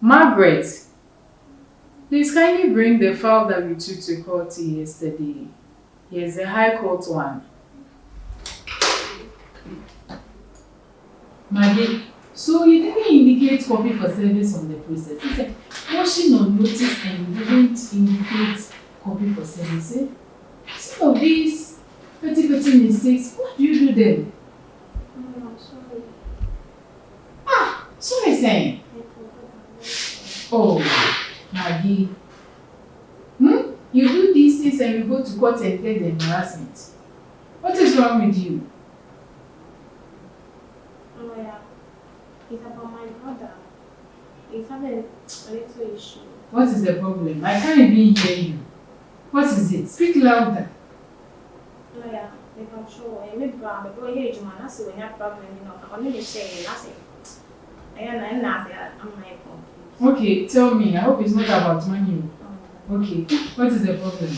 Margaret, please kindly bring the file that we took to court yesterday. Yes, the High Court one. Maggie, so you didn't indicate copy for service on the process. You said washing on notice and you didn't indicate copy for service. Eh? Some of these petty mistakes, what do you do then? Oh, I'm sorry. Sorry, saying. Oh, Maggie. You do these things and you go to court and get the embarrassment. What is wrong with you? Oh, yeah. It's about my brother. He's having a little issue. What is the problem? I can't even hear you. What is it? Speak louder. Oh, yeah. I'm sure. Maybe I'm going to get you, man. I see when you have problem, you know. I'm only saying, I say, I'm not Okay, tell me. I hope it's not about money. Okay, what is the problem?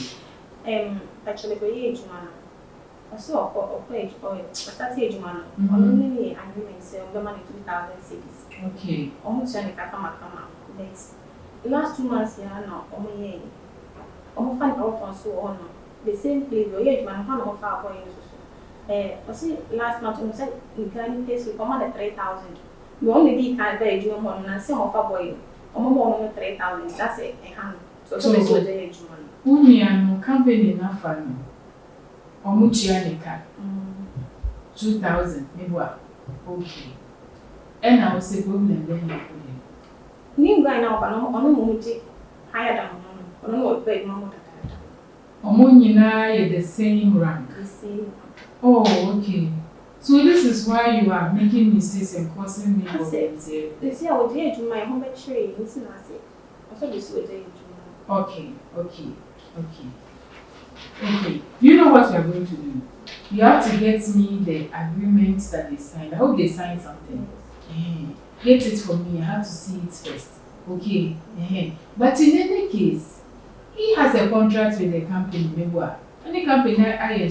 Actually, go age man. I saw a page or a age man. Only agreement say the money 2006. Okay. Almost any come out. But last 2 months here now, almost find out for so on. The same place where age man found out for boy. I see last month you said you can place we command 3,000. You only did can't bear you more than some of a boy. Almost 3,000. That's it. So Union company na fano. Omuchianika. 2,000 maybe. Okay. And I will say problem then you put in. New guy now, but no higher than one. No big mamma. Omunina the same rank. The same. Oh, okay. So this is why you are making mistakes and causing me problems here. They say I would dare to my home tree. Listen, I say. I thought this would dare to. Okay. You know what you are going to do? You have to get me the agreement that they signed. I hope they signed something. Get it for me. I have to see it first. Okay. But in any case, he has a contract with the company. Remember, any company I am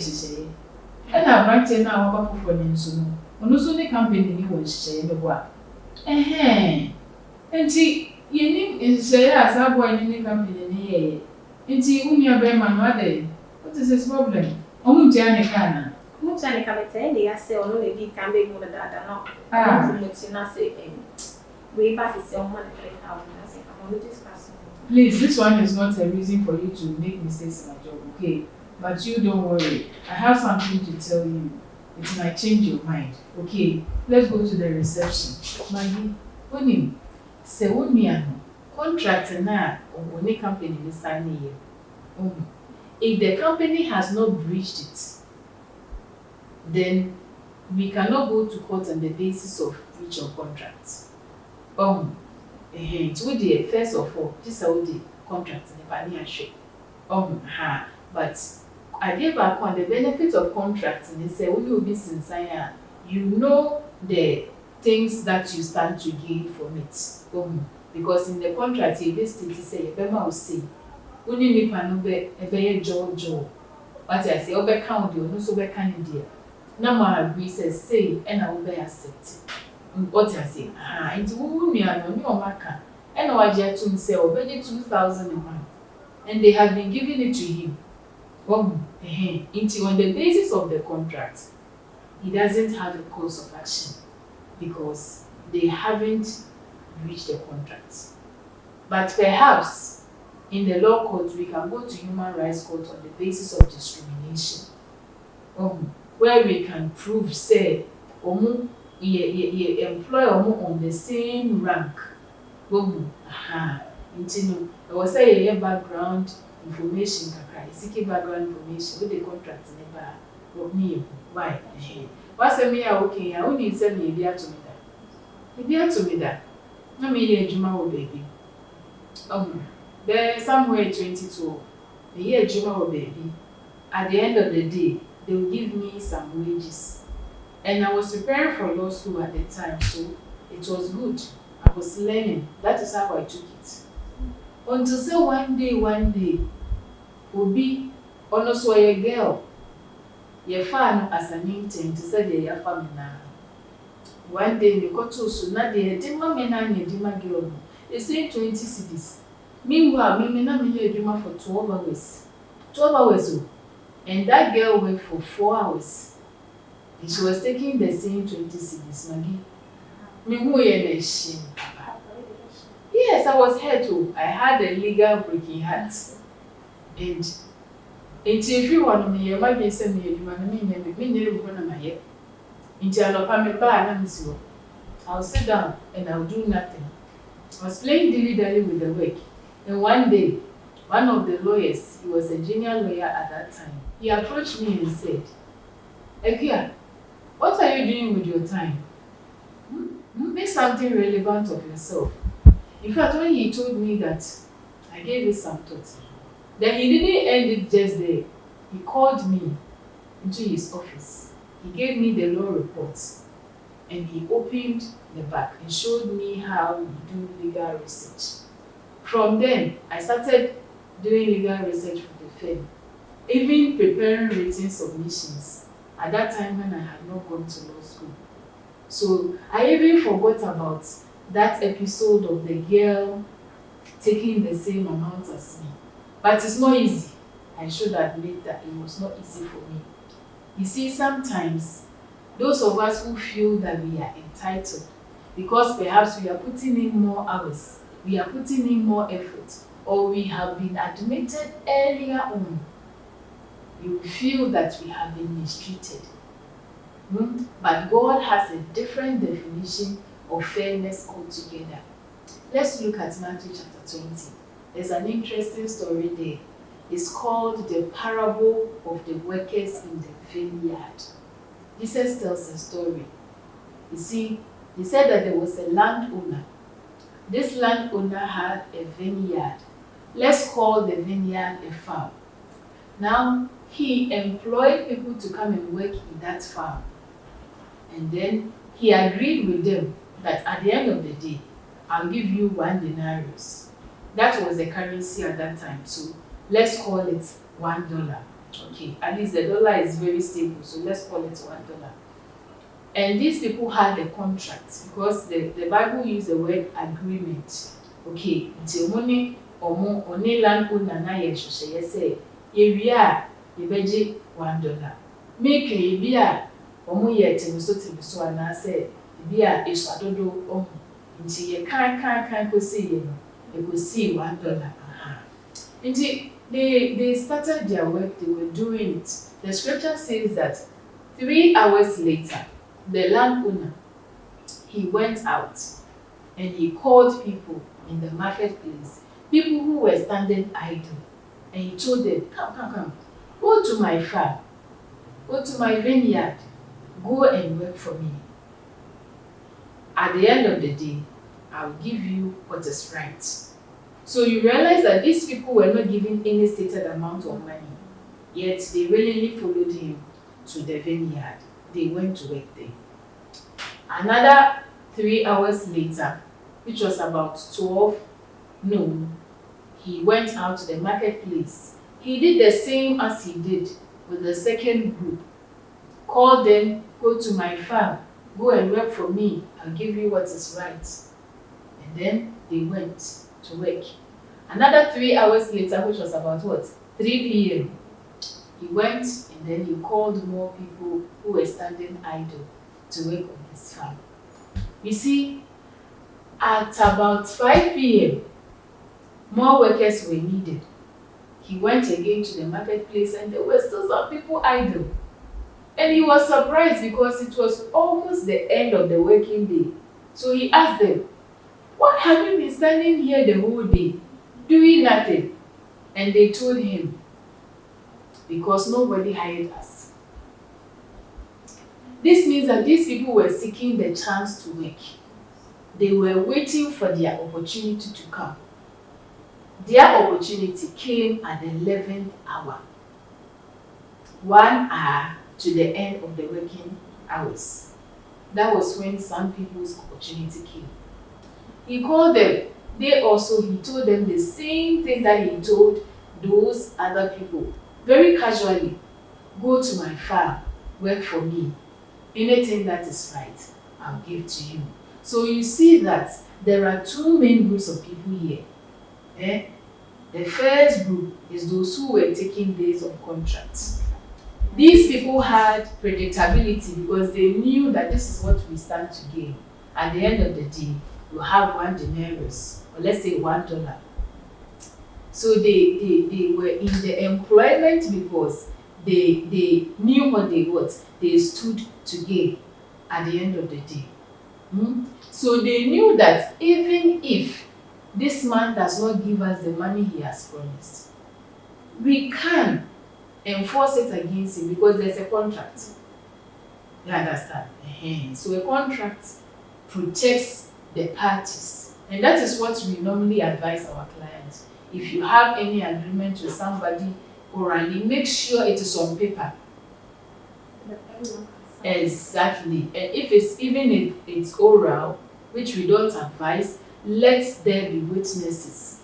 and I branch now about for them soon. On also the company you will share the work. And see, you need to say as I boy in the company. And see, Unia Berman, what is his problem? Omujanicana. Mujanica, they are saying only the can be more than that. No, way back is your money 3,000. I'm only discussing. Please, this one is not a reason for you to make mistakes in my job, okay? But you don't worry. I have something to tell you. It might change your mind. Okay, let's go to the reception. Maggie, Unim, say Uniano, contract na or any company is signing here. If the company has not breached it, then we cannot go to court on the basis of breach of contract. It's with the first of all, this is the contract in the partnership. But I gave back on the benefits of contracts and they say when you be sincere, you know the things that you stand to gain from it. Because in the contract you basically say Bema will say only nipa no be jojo. What I say obe count you no so be can there. Na ma agree say and I will be accept. What I say into who me no ni o maka and I waje to say obey 2,001 and they have been giving it to him. Into on the basis of the contract, he doesn't have a course of action because they haven't reached the contract. But perhaps in the law court, we can go to human rights court on the basis of discrimination, where we can prove, say, you employ on the same rank. I was saying your background information, seeking background information with the contract never of me. Why? What's a me okay? I only send me a to me that. If you to me that, no me a Juma baby. There somewhere 22. The year Juma baby. At the end of the day, they will give me some wages. And I was preparing for law school at the time, so it was good. I was learning. That is how I took it. Until say one day, Obi, also a girl, your fan as an intent to say your family now. One day, you got to so now they did my men and your dimmer girl. They say 20 cedis. Meanwhile, me na me adwuma for 12 hours. 12 hours oh. And that girl worked for 4 hours. And she was taking the same 20 cedis, Maggie. Me who na shame. Yes, I was hurt too. I had a legal breaking heart. And until everyone me, Maggie sent me adwuma na me nyere wo na maye. Until anopa me ba na me so. I'll sit down and I'll do nothing. I was playing dilly-dally with the work. And one day, one of the lawyers, he was a junior lawyer at that time, he approached me and said, Ekia, what are you doing with your time? Make something relevant of yourself. In fact, when he told me that, I gave it some thought. Then he didn't end it just there. He called me into his office. He gave me the law reports. And he opened the back and showed me how we do legal research. From then, I started doing legal research for the firm, even preparing written submissions at that time when I had not gone to law school. So I even forgot about that episode of the girl taking the same amount as me. But it's not easy. I should admit that it was not easy for me. You see, sometimes those of us who feel that we are entitled because perhaps we are putting in more hours, we are putting in more effort, or we have been admitted earlier on, you feel that we have been mistreated. But God has a different definition of fairness altogether. Let's look at Matthew chapter 20. There's an interesting story there. It's called the parable of the workers in the vineyard. Jesus tells a story. You see, he said that there was a landowner. This landowner had a vineyard. Let's call the vineyard a farm. Now, he employed people to come and work in that farm. And then he agreed with them that at the end of the day, I'll give you 1 denarius. That was the currency at that time. So let's call it $1. Okay, at least the dollar is very stable, so let's call it $1. And these people had a contract because the Bible used the word agreement. Okay, until money or only landowner na yeshoshe say, "Area yebeji $1." Make a beer or yet so and I say, "Beer is adodo until you can't go see you go see $1." Until they started their work, they were doing it. The scripture says that 3 hours later, the landowner, he went out and he called people in the marketplace, people who were standing idle, and he told them, come, go to my farm, go to my vineyard, go and work for me. At the end of the day, I'll give you what is right. So you realize that these people were not given any stated amount of money, yet they willingly followed him to the vineyard. They went to work there. Another 3 hours later, which was about 12 noon, he went out to the marketplace. He did the same as he did with the second group. Called them, go to my farm, go and work for me, I'll give you what is right. And then they went to work. Another 3 hours later, which was about 3 p.m., he went and then he called more people who were standing idle to work on his farm. You see, at about 5 p.m., more workers were needed. He went again to the marketplace and there were still some people idle. And he was surprised because it was almost the end of the working day. So he asked them, "What have you been standing here the whole day, doing nothing?" And they told him, "Because nobody hired us." This means that these people were seeking the chance to work. They were waiting for their opportunity to come. Their opportunity came at the 11th hour. 1 hour to the end of the working hours. That was when some people's opportunity came. He called them. He told them the same thing that he told those other people. Very casually, go to my farm, work for me. Anything that is right, I'll give to you. So you see that there are two main groups of people here. Eh? The first group is those who were taking days on contracts. These people had predictability because they knew that this is what we stand to gain. At the end of the day, you have 1 denarius, or let's say $1. So they were in the employment because they knew what they stood to gain at the end of the day. So they knew that even if this man does not give us the money he has promised, we can enforce it against him because there's a contract. You understand? So a contract protects the parties, and that is what we normally advise our clients. If you have any agreement with somebody orally, make sure it is on paper. Exactly. And if it's oral, which we don't advise, let there be witnesses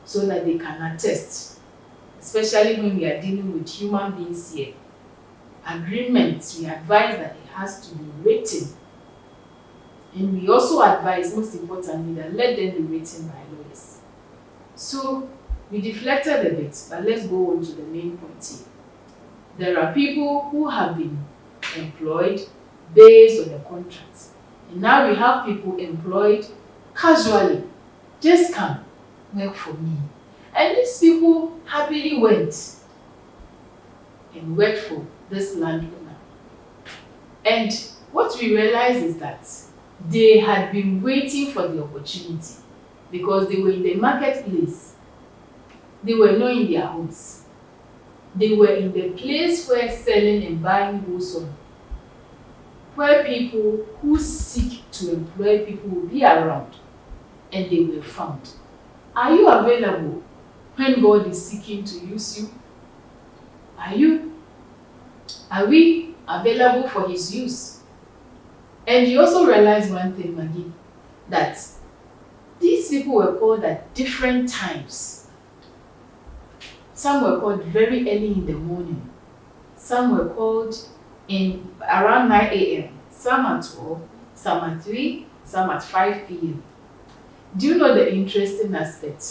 so that they can attest, especially when we are dealing with human beings here. Agreements, we advise that it has to be written. And we also advise, most importantly, that let them be written by lawyers. So we deflected a bit, but let's go on to the main point here. There are people who have been employed based on the contracts. And now we have people employed casually. Just come, work for me. And these people happily went and worked for this landowner. And what we realized is that they had been waiting for the opportunity because they were in the marketplace. They were not in their homes. They were in the place where selling and buying goes on, where people who seek to employ people will be around, and they were found. Are you available when God is seeking to use you? Are we available for His use? And you also realize one thing, Maggie, that these people were called at different times. Some were called very early in the morning. Some were called in around 9 a.m. Some at 12, some at 3, some at 5 p.m. Do you know the interesting aspect?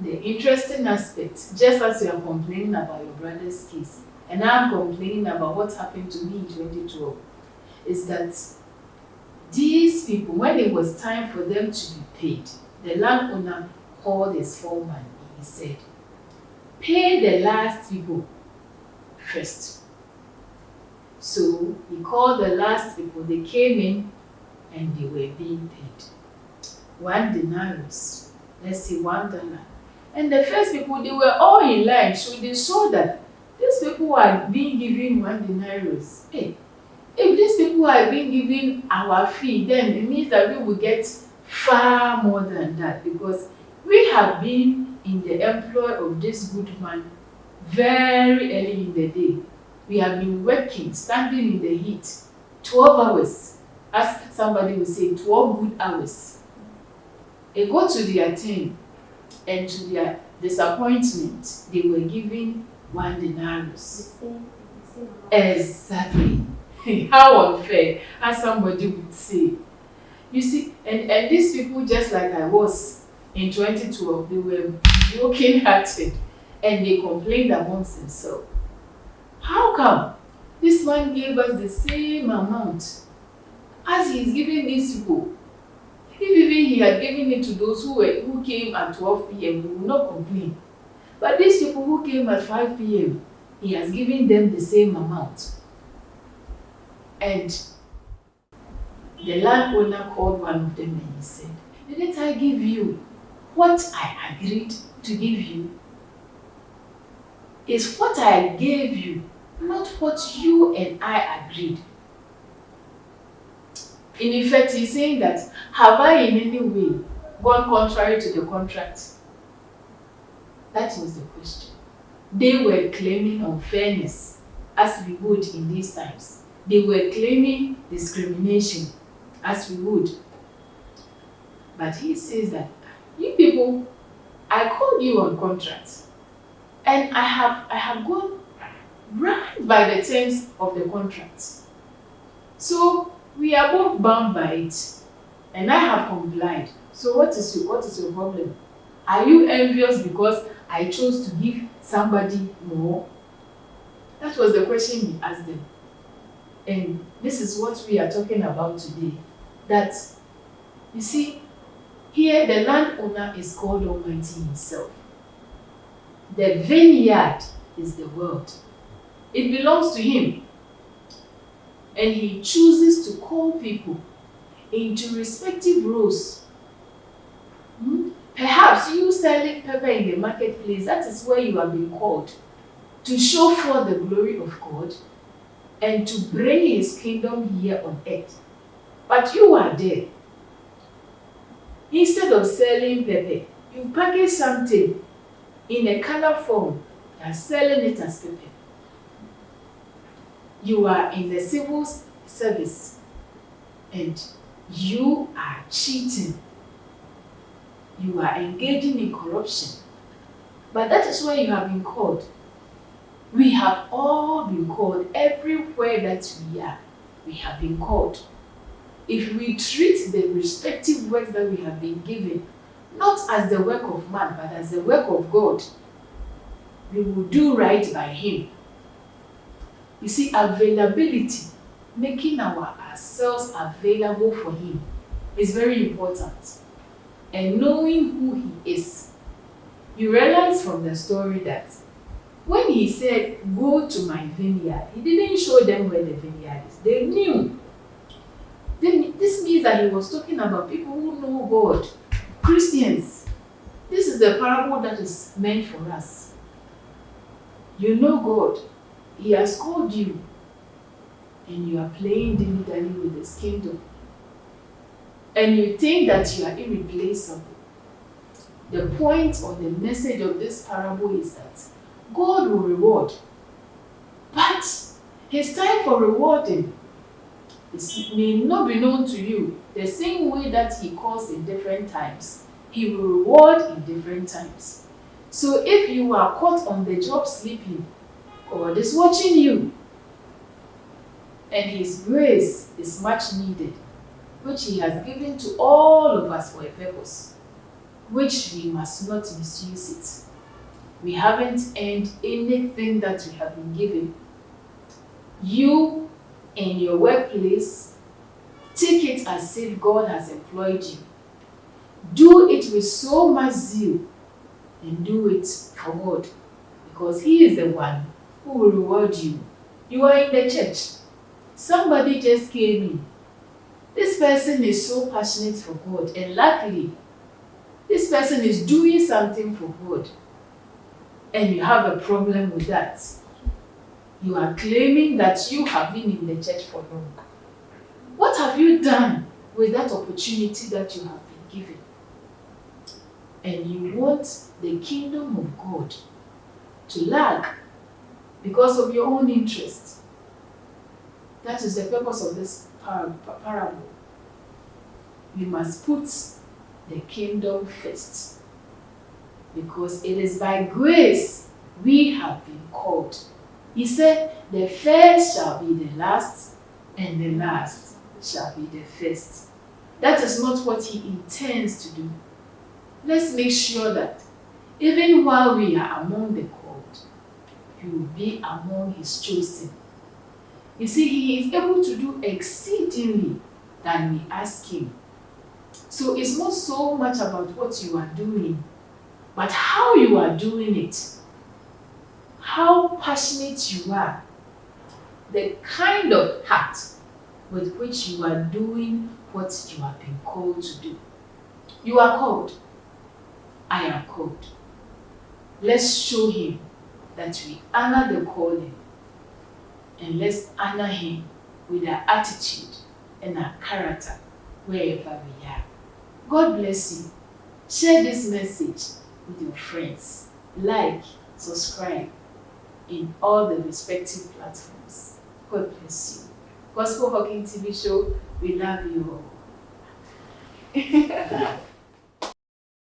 The interesting aspect, just as you are complaining about your brother's case, and I'm complaining about what happened to me in 2012, is that these people, when it was time for them to be paid, the landowner called his foreman and he said, pay the last people first. So he called the last people, they came in and they were being paid. 1 denarius, let's say $1. And the first people, they were all in line, so they saw that these people are being given 1 denarius. Hey, if these people are being given our fee, then it means that we will get far more than that, because we have been in the employ of this good man very early in the day. We have been working, standing in the heat, 12 hours. As somebody will say, 12 good hours. They go to their turn, and to their disappointment, they were given 1 denarius. Exactly. How unfair, as somebody would say. You see, and these people, just like I was in 2012, they were broken-hearted and they complained amongst themselves. How come this man gave us the same amount as he's giving these people? If even he had given it to those who came at 12 p.m., we would not complain. But these people who came at 5 p.m., he has given them the same amount. And the landowner called one of them and he said, didn't I give you what I agreed to give you? It's what I gave you, not what you and I agreed. In effect, he's saying that, have I in any way gone contrary to the contract? That was the question. They were claiming unfairness, as we would in these times. They were claiming discrimination, as we would. But he says that, you people, I called you on contract, and I have gone right by the terms of the contract. So We are both bound by it, and I have complied. So what is your problem? Are you envious because I chose to give somebody more? That was the question we asked them. And this is what we are talking about today. That, you see, here the landowner is called Almighty Himself. The vineyard is the world. It belongs to Him. And He chooses to call people into respective roles. Perhaps you selling pepper in the marketplace, that is where you have been called to show forth the glory of God and to bring His kingdom here on earth. But you are there. Instead of selling pepper, you package something in a color form and selling it as pepper. You are in the civil service and you are cheating. You are engaging in corruption. But that is where you have been called. We have all been called. Everywhere that we are, we have been called. If we treat the respective works that we have been given, not as the work of man, but as the work of God, we will do right by Him. You see, availability, making ourselves available for Him, is very important. And knowing who He is. You realize from the story that when He said, go to my vineyard, He didn't show them where the vineyard is. They knew. Then this means that He was talking about people who know God, Christians. This is the parable that is meant for us. You know God. He has called you. And you are playing dilly-dally with His kingdom. And you think that you are irreplaceable. The point or the message of this parable is that God will reward. But His time for rewarding may not be known to you. The same way that He calls in different times, He will reward in different times. So if you are caught on the job sleeping, God is watching you. And His grace is much needed, which He has given to all of us for a purpose, which we must not misuse it. We haven't earned anything that we have been given. You, in your workplace, take it as if God has employed you. Do it with so much zeal and do it for God, because He is the one who will reward you. You are in the church. Somebody just came in. This person is so passionate for God, and luckily, this person is doing something for God, and you have a problem with that. You are claiming that you have been in the church for long. What have you done with that opportunity that you have been given? And you want the kingdom of God to lag because of your own interest. That is the purpose of this parable. We must put the kingdom first, because it is by grace we have been called. He said, the first shall be the last, and the last shall be the first. That is not what He intends to do. Let's make sure that even while we are among the called, we will be among His chosen. You see, He is able to do exceedingly than we ask Him. So it's not so much about what you are doing, but how you are doing it. How passionate you are. The kind of heart with which you are doing what you have been called to do. You are called. I am called. Let's show Him that we honor the calling. And let's honor Him with our attitude and our character wherever we are. God bless you. Share this message with your friends. Like, subscribe in all the respective platforms. God bless you. Gospel Hawking TV show, we love you all.